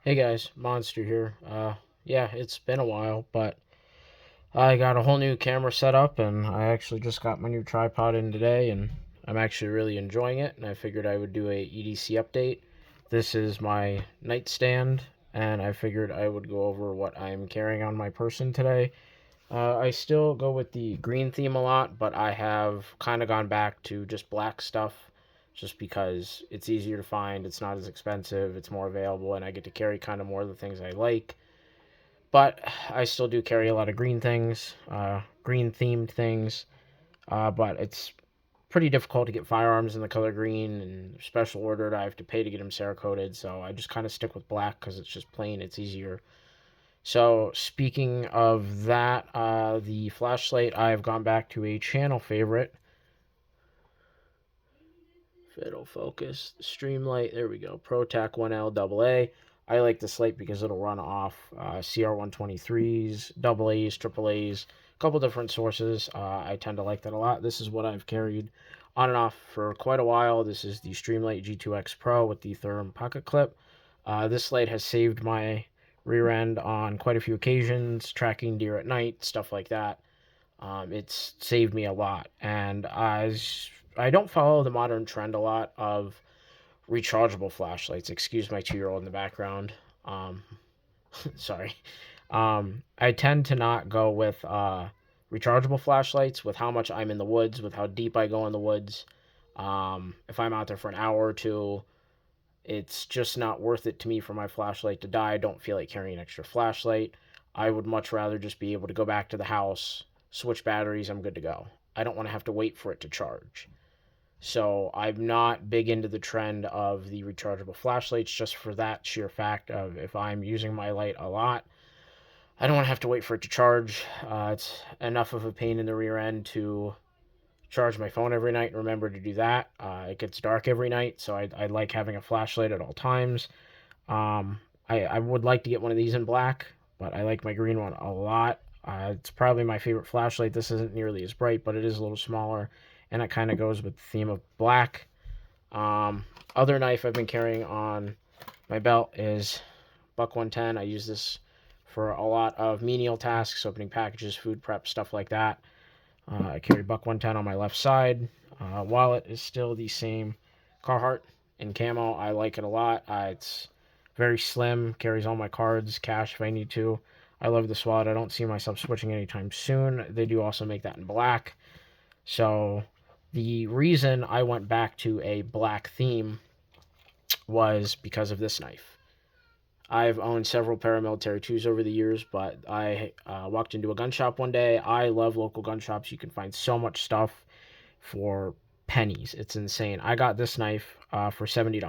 Hey guys, Monster here. Yeah, it's been a while, but I got a whole new camera set up and I actually just got my new tripod in today and I'm actually really enjoying it and I figured I would do a EDC update. This is my nightstand and I figured I would go over what I'm carrying on my person today. I still go with the green theme a lot, but I have kind of gone back to just black stuff just because it's easier to find, it's not as expensive, it's more available, and I get to carry kind of more of the things I like. But I still do carry a lot of green things, green themed things, but it's pretty difficult to get firearms in the color green and special ordered. I have to pay to get them Cerakoted, so I just kind of stick with black because it's just plain, it's easier. So, speaking of that, the flashlight, I've gone back to a channel favorite. If it'll focus, Streamlight, there we go. ProTac 1L AA. I like this light because it'll run off CR123s, AA's, AAA's, a couple different sources. I tend to like that a lot. This is what I've carried on and off for quite a while. This is the Streamlight G2X Pro with the Therm pocket clip. This light has saved my rear end on quite a few occasions, tracking deer at night, stuff like that. It's saved me a lot. And as I don't follow the modern trend a lot of rechargeable flashlights. Excuse my 2-year-old in the background. Um, sorry. I tend to not go with rechargeable flashlights with how much I'm in the woods, with how deep I go in the woods. If I'm out there for an hour or two, it's just not worth it to me for my flashlight to die. I don't feel like carrying an extra flashlight. I would much rather just be able to go back to the house, switch batteries, I'm good to go. I don't want to have to wait for it to charge. So I'm not big into the trend of the rechargeable flashlights just for that sheer fact of if I'm using my light a lot, I don't want to have to wait for it to charge. It's enough of a pain in the rear end to charge my phone every night and remember to do that. It gets dark every night, so I like having a flashlight at all times. I would like to get one of these in black, but I like my green one a lot. It's probably my favorite flashlight. This isn't nearly as bright, but it is a little smaller, and it kind of goes with the theme of black. Um, Other knife I've been carrying on my belt is Buck 110. I use this for a lot of menial tasks, opening packages, food prep, stuff like that. I carry Buck 110 on my left side. Wallet is still the same Carhartt in camo. I like it a lot. It's very slim, carries all my cards, cash if I need to. I love this wallet. I don't see myself switching anytime soon. They do also make that in black. So the reason I went back to a black theme was because of this knife. I've owned several paramilitary twos over the years, but I walked into a gun shop one day. I love local gun shops. You can find so much stuff for pennies. It's insane. I got this knife for $70.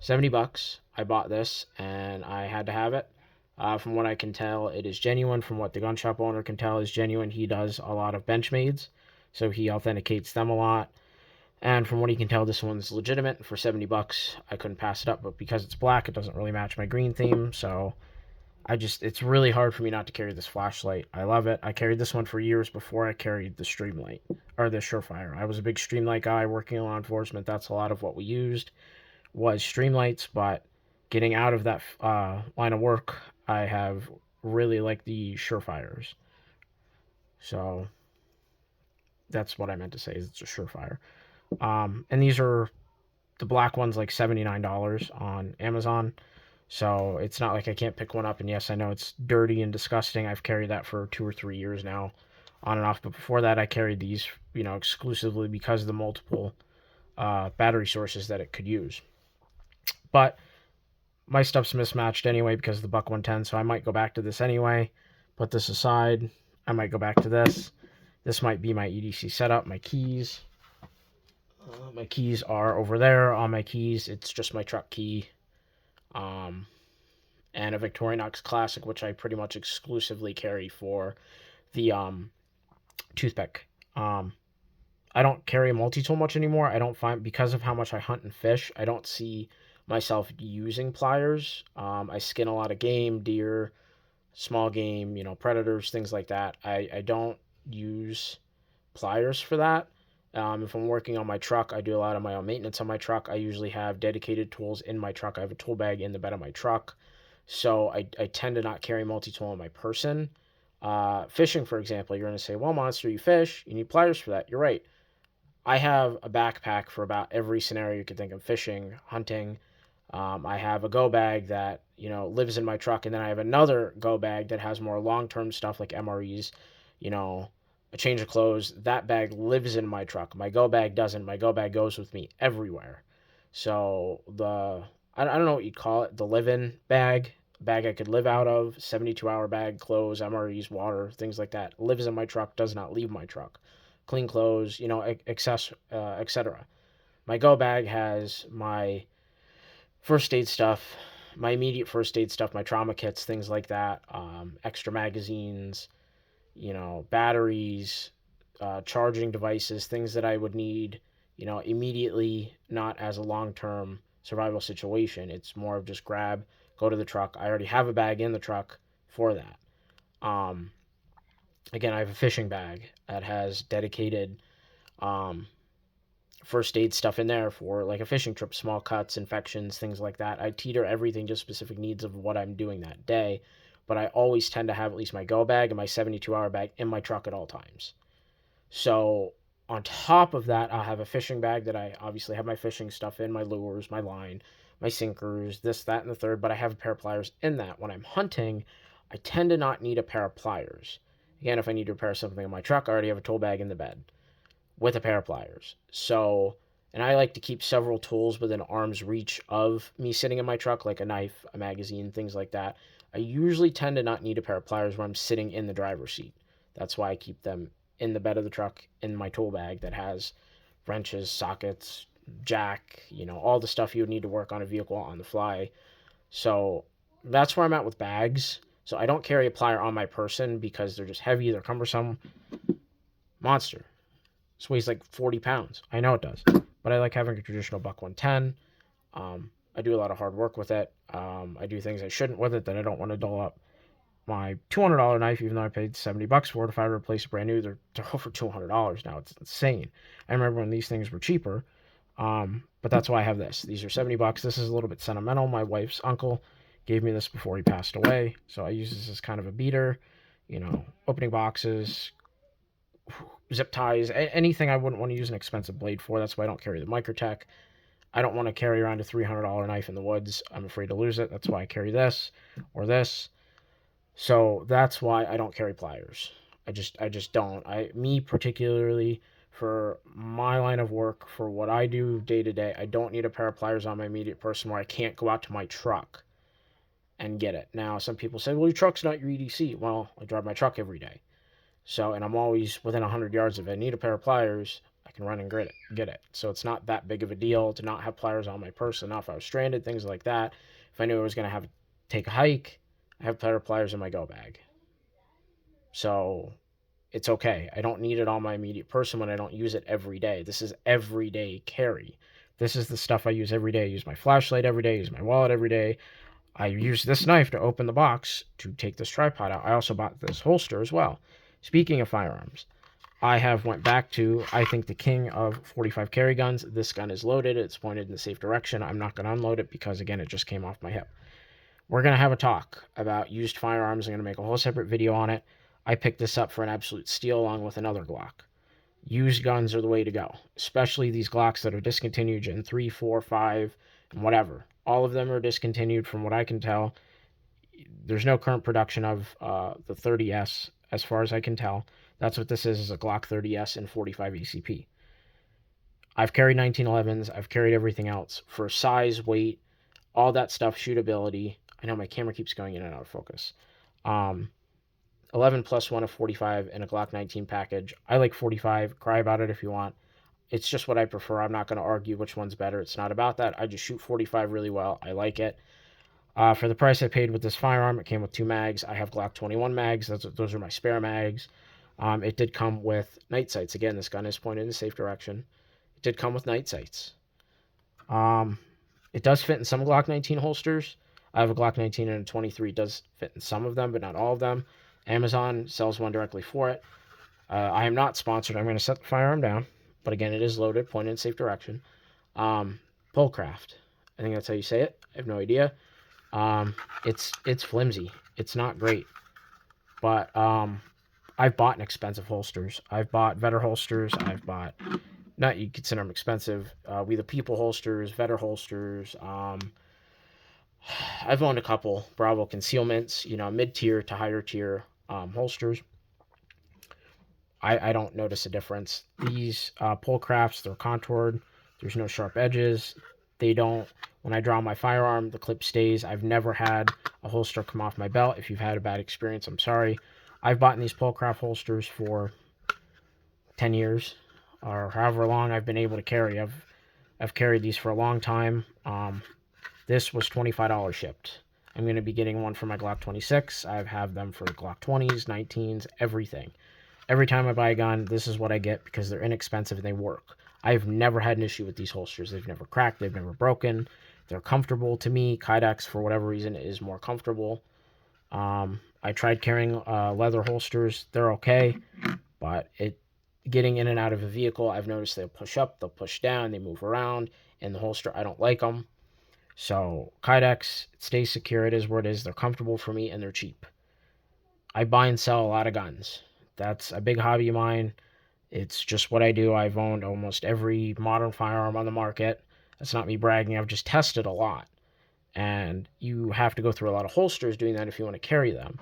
$70. I bought this and I had to have it. From what I can tell, it is genuine. From what the gun shop owner can tell, is genuine. He does a lot of Benchmades, so he authenticates them a lot. And from what he can tell, this one's legitimate. For $70, I couldn't pass it up. But because it's black, it doesn't really match my green theme. So it's really hard for me not to carry this flashlight. I love it. I carried this one for years before I carried the Streamlight or the Surefire. I was a big Streamlight guy working in law enforcement. That's a lot of what we used was Streamlights. But getting out of that line of work, I have really liked the Surefires. So that's what I meant to say. Is it's a Surefire. And these are the black one's like $79 on Amazon. So it's not like I can't pick one up. And yes, I know it's dirty and disgusting. I've carried that for 2 or 3 years now, on and off. But before that, I carried these, exclusively because of the multiple battery sources that it could use. But my stuff's mismatched anyway because of the Buck 110. So I might go back to this anyway. Put this aside. I might go back to this. This might be my EDC setup, my keys. My keys are over there. On my keys, it's just my truck key. Um, and a Victorinox Classic, which I pretty much exclusively carry for the toothpick. I don't carry a multi-tool much anymore. I don't find, because of how much I hunt and fish, I don't see myself using pliers. I skin a lot of game, deer, small game, predators, things like that. I don't use pliers for that. If I'm working on my truck, I do a lot of my own maintenance on my truck. I usually have dedicated tools in my truck. I have a tool bag in the bed of my truck. So I tend to not carry multi-tool on my person. Fishing, for example, you're going to say, well, Monster, you fish, you need pliers for that. You're right. I have a backpack for about every scenario you could think of: fishing, hunting. I have a go bag that, lives in my truck, and then I have another go bag that has more long-term stuff like MREs, you know, a change of clothes. That bag lives in my truck. My go bag doesn't. My go bag goes with me everywhere. So I don't know what you'd call it, the live-in bag I could live out of, 72-hour bag, clothes, MREs, water, things like that, lives in my truck, does not leave my truck. Clean clothes, etc. My go bag has my first aid stuff, my immediate first aid stuff, my trauma kits, things like that, extra magazines, batteries, charging devices, things that I would need, immediately, not as a long term survival situation. It's more of just grab, go to the truck. I already have a bag in the truck for that. Um, Again, I have a fishing bag that has dedicated um, first aid stuff in there for like a fishing trip, small cuts, infections, things like that. I teeter everything to specific needs of what I'm doing that day, but I always tend to have at least my go bag and my 72-hour bag in my truck at all times. So on top of that, I'll have a fishing bag that I obviously have my fishing stuff in, my lures, my line, my sinkers, this, that, and the third, but I have a pair of pliers in that. When I'm hunting, I tend to not need a pair of pliers. Again, if I need to repair something in my truck, I already have a tool bag in the bed with a pair of pliers. So, and I like to keep several tools within arm's reach of me sitting in my truck, like a knife, a magazine, things like that. I usually tend to not need a pair of pliers when I'm sitting in the driver's seat. That's why I keep them in the bed of the truck in my tool bag that has wrenches, sockets, jack, all the stuff you would need to work on a vehicle on the fly. So that's where I'm at with bags. So I don't carry a plier on my person because they're just heavy, they're cumbersome. Monster. This weighs like 40 pounds. I know it does. But I like having a traditional buck 110. I do a lot of hard work with it. I do things I shouldn't with it that I don't want to dull up my $200 knife, even though I paid $70 for it. If I replace it brand new, they're over $200 now. It's insane. I remember when these things were cheaper. But that's why I have this. These are $70. This is a little bit sentimental. My wife's uncle gave me this before he passed away. So I use this as kind of a beater, opening boxes, zip ties, anything I wouldn't want to use an expensive blade for. That's why I don't carry the Microtech. I don't want to carry around a $300 knife in the woods. I'm afraid to lose it. That's why I carry this or this. So that's why I don't carry pliers. I just don't. Me particularly, for my line of work, for what I do day to day, I don't need a pair of pliers on my immediate person where I can't go out to my truck and get it. Now, some people say, well, your truck's not your EDC. Well, I drive my truck every day. So, and I'm always within 100 yards of it. I need a pair of pliers, I can run and get it. So it's not that big of a deal to not have pliers on my person. Now, if I was stranded, things like that, if I knew I was going to have to take a hike, I have a pair of pliers in my go bag. So it's okay. I don't need it on my immediate person when I don't use it every day. This is everyday carry. This is the stuff I use every day. I use my flashlight every day, I use my wallet every day. I use this knife to open the box to take this tripod out. I also bought this holster as well. Speaking of firearms, I have went back to, I think, the king of 45 carry guns. This gun is loaded. It's pointed in the safe direction. I'm not going to unload it because, again, it just came off my hip. We're going to have a talk about used firearms. I'm going to make a whole separate video on it. I picked this up for an absolute steal along with another Glock. Used guns are the way to go, especially these Glocks that are discontinued Gen 3, 4, 5, and whatever. All of them are discontinued from what I can tell. There's no current production of the 30S as far as I can tell. That's what this is a Glock 30S and 45 ACP. I've carried 1911s. I've carried everything else. For size, weight, all that stuff, shootability. I know my camera keeps going in and out of focus. 11 plus 1 of 45 in a Glock 19 package. I like 45. Cry about it if you want. It's just what I prefer. I'm not going to argue which one's better. It's not about that. I just shoot 45 really well. I like it. For the price I paid with this firearm, it came with 2 mags. I have Glock 21 mags. Those are my spare mags. It did come with night sights. Again, this gun is pointed in the safe direction. It did come with night sights. It does fit in some Glock 19 holsters. I have a Glock 19 and a 23. It does fit in some of them, but not all of them. Amazon sells one directly for it. I am not sponsored. I'm going to set the firearm down. but again, it is loaded, pointed in safe direction. Pullcraft. I think that's how you say it. I have no idea. It's flimsy. It's not great. But I've bought expensive holsters. I've bought Vetter holsters. I've bought, not you consider them expensive. We the People holsters, Vetter holsters. I've owned a couple Bravo concealments. Mid tier to higher tier holsters. I don't notice a difference. These Pullcrafts, they're contoured. There's no sharp edges. They don't. When I draw my firearm, the clip stays. I've never had a holster come off my belt. If you've had a bad experience, I'm sorry. I've bought these Pullcraft holsters for 10 years or however long I've been able to carry. I've carried these for a long time. This was $25 shipped. I'm going to be getting one for my Glock 26. I have them for Glock 20s, 19s, everything. Every time I buy a gun, this is what I get because they're inexpensive and they work. I've never had an issue with these holsters. They've never cracked. They've never broken. They're comfortable to me. Kydex, for whatever reason, is more comfortable. I tried carrying leather holsters. They're okay, but getting in and out of a vehicle, I've noticed they'll push up, they'll push down, they move around. In the holster, I don't like them. So Kydex, it stays secure. It is what it is. They're comfortable for me and they're cheap. I buy and sell a lot of guns. That's a big hobby of mine. It's just what I do. I've owned almost every modern firearm on the market. That's not me bragging. I've just tested a lot. And you have to go through a lot of holsters doing that if you want to carry them.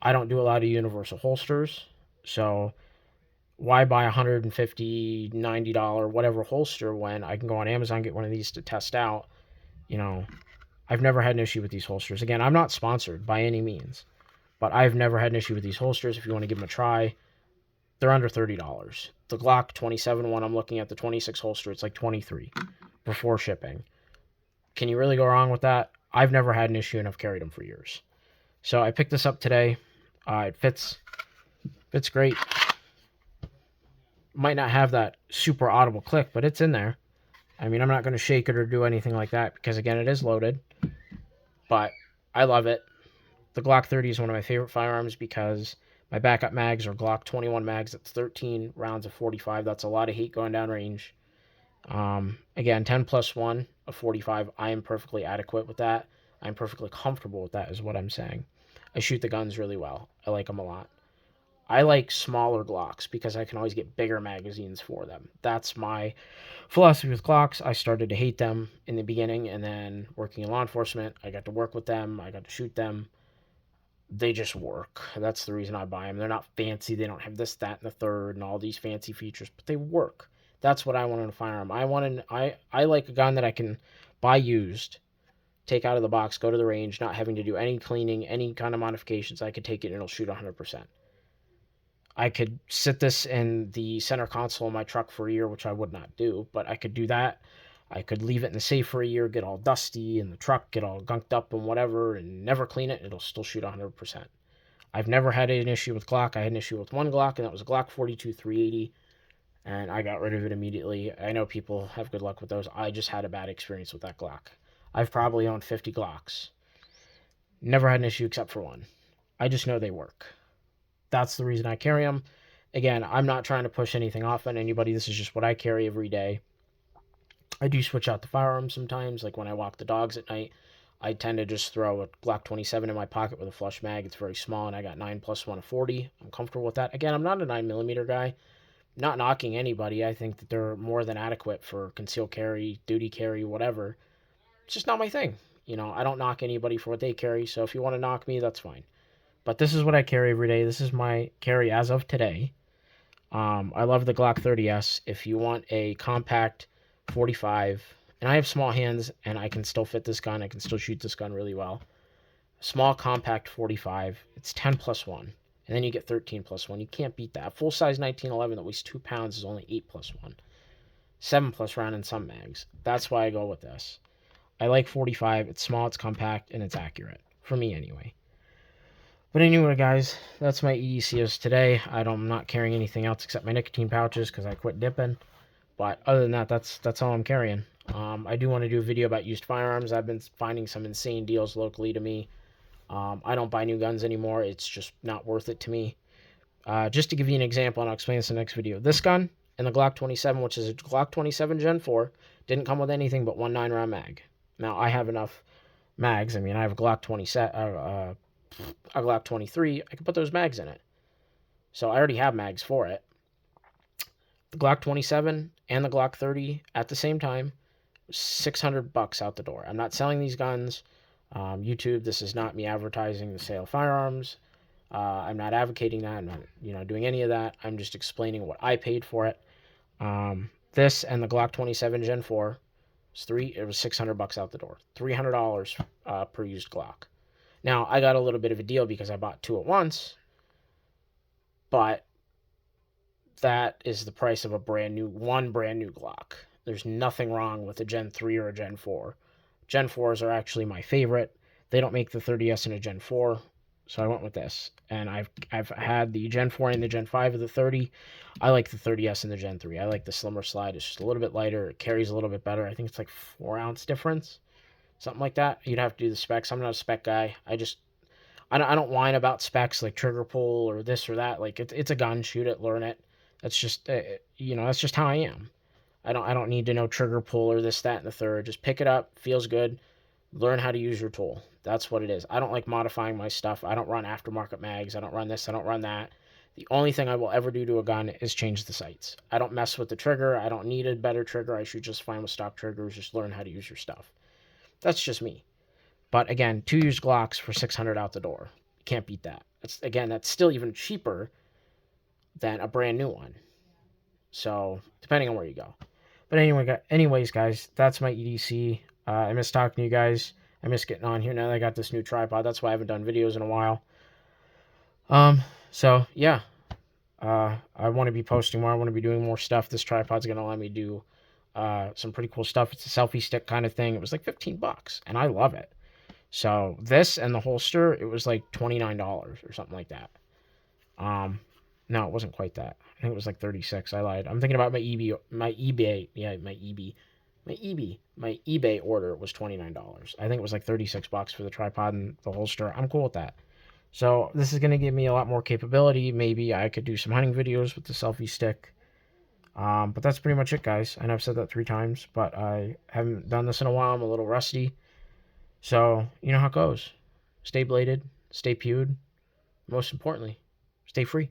I don't do a lot of universal holsters. So why buy $150, $90, whatever holster when I can go on Amazon and get one of these to test out? I've never had an issue with these holsters. Again, I'm not sponsored by any means, but I've never had an issue with these holsters. If you want to give them a try, they're under $30. The Glock 27 one, I'm looking at the 26 holster, it's like $23 before shipping. Can you really go wrong with that? I've never had an issue and I've carried them for years. So I picked this up today. It fits great. Might not have that super audible click, but it's in there. I mean, I'm not going to shake it or do anything like that because, again, it is loaded. But I love it. The Glock 30 is one of my favorite firearms because my backup mags are Glock 21 mags. That's 13 rounds of 45. That's a lot of heat going down range. Again, 10 plus 1 of 45. I am perfectly adequate with that. I'm perfectly comfortable with that is what I'm saying. I shoot the guns really well. I like them a lot. I like smaller Glocks because I can always get bigger magazines for them. That's my philosophy with Glocks. I started to hate them in the beginning, and then working in law enforcement, I got to work with them. I got to shoot them. They just work. That's the reason I buy them. They're not fancy. They don't have this, that, and the third, and all these fancy features, but they work. That's what I want in a firearm. I like a gun that I can buy used, take out of the box, go to the range, not having to do any cleaning, any kind of modifications. I could take it and it'll shoot 100%. I could sit this in the center console of my truck for a year, which I would not do, but I could do that. I could leave it in the safe for a year, get all dusty in the truck, get all gunked up and whatever, and never clean it. It'll still shoot 100%. I've never had an issue with Glock. I had an issue with one Glock, and that was a Glock 42 380, and I got rid of it immediately. I know people have good luck with those. I just had a bad experience with that Glock. I've probably owned 50 Glocks. Never had an issue except for one. I just know they work. That's the reason I carry them. Again, I'm not trying to push anything off on anybody. This is just what I carry every day. I do switch out the firearms sometimes. Like when I walk the dogs at night, I tend to just throw a Glock 27 in my pocket with a flush mag. It's very small, and I got 9 plus 1 of 40. I'm comfortable with that. Again, I'm not a 9mm guy. Not knocking anybody. I think that they're more than adequate for concealed carry, duty carry, whatever. It's just not my thing. I don't knock anybody for what they carry. So if you want to knock me, that's fine. But this is what I carry every day. This is my carry as of today. I love the Glock 30S. If you want a compact 45, and I have small hands, and I can still fit this gun. I can still shoot this gun really well. Small compact 45. It's 10 plus 1. And then you get 13 plus 1. You can't beat that. Full-size 1911 that weighs 2 pounds is only 8 plus 1. 7 plus round in some mags. That's why I go with this. I like 45. It's small, it's compact, and it's accurate. For me, anyway. But anyway, guys, that's my EDCs today. I'm not carrying anything else except my nicotine pouches because I quit dipping. But other than that, that's all I'm carrying. I do want to do a video about used firearms. I've been finding some insane deals locally to me. I don't buy new guns anymore. It's just not worth it to me. Just to give you an example, and I'll explain this in the next video. This gun, and the Glock 27, which is a Glock 27 Gen 4, didn't come with anything but one 9-round mag. Now, I have enough mags. I mean, I have a Glock 27, a Glock 23. I can put those mags in it. So I already have mags for it. The Glock 27 and the Glock 30 at the same time, $600 out the door. I'm not selling these guns. YouTube, this is not me advertising the sale of firearms. I'm not advocating that. I'm not, doing any of that. I'm just explaining what I paid for it. This and the Glock 27 Gen 4 it was $600 out the door. $300 per used Glock. Now, I got a little bit of a deal because I bought two at once, but that is the price of a brand new Glock. There's nothing wrong with a Gen 3 or a Gen 4. Gen 4s are actually my favorite. They don't make the 30S in a Gen 4, so I went with this. And I've had the Gen 4 and the Gen 5 of the 30. I like the 30S and the Gen 3. I like the slimmer slide. It's just a little bit lighter. It carries a little bit better. I think it's like 4-ounce difference, something like that. You'd have to do the specs. I'm not a spec guy. I don't whine about specs like trigger pull or this or that. Like it's a gun. Shoot it, learn it. That's just that's just how I am. I don't need to know trigger pull or this, that, and the third. Just pick it up, feels good, learn how to use your tool. That's what it is. I don't like modifying my stuff. I don't run aftermarket mags. I don't run this. I don't run that. The only thing I will ever do to a gun is change the sights. I don't mess with the trigger. I don't need a better trigger. I should just fine with stock triggers. Just learn how to use your stuff. That's just me. But again, 2 used Glocks for $600 out the door. You can't beat that. That's still even cheaper than a brand new one. So depending on where you go. But anyways, guys, that's my EDC. I miss talking to you guys. I miss getting on here now that I got this new tripod. That's why I haven't done videos in a while. So yeah, I want to be posting more. I want to be doing more stuff. This tripod's gonna allow me to do some pretty cool stuff. It's a selfie stick kind of thing. It was like $15, and I love it. So this and the holster, it was like $29 or something like that. No, it wasn't quite that. I think it was like 36. I lied. I'm thinking about my eBay order was $29. I think it was like $36 for the tripod and the holster. I'm cool with that. So this is going to give me a lot more capability. Maybe I could do some hunting videos with the selfie stick. But that's pretty much it, guys. I know I've said that 3 times, but I haven't done this in a while. I'm a little rusty. So, you know how it goes. Stay bladed, stay pewed. Most importantly, stay free.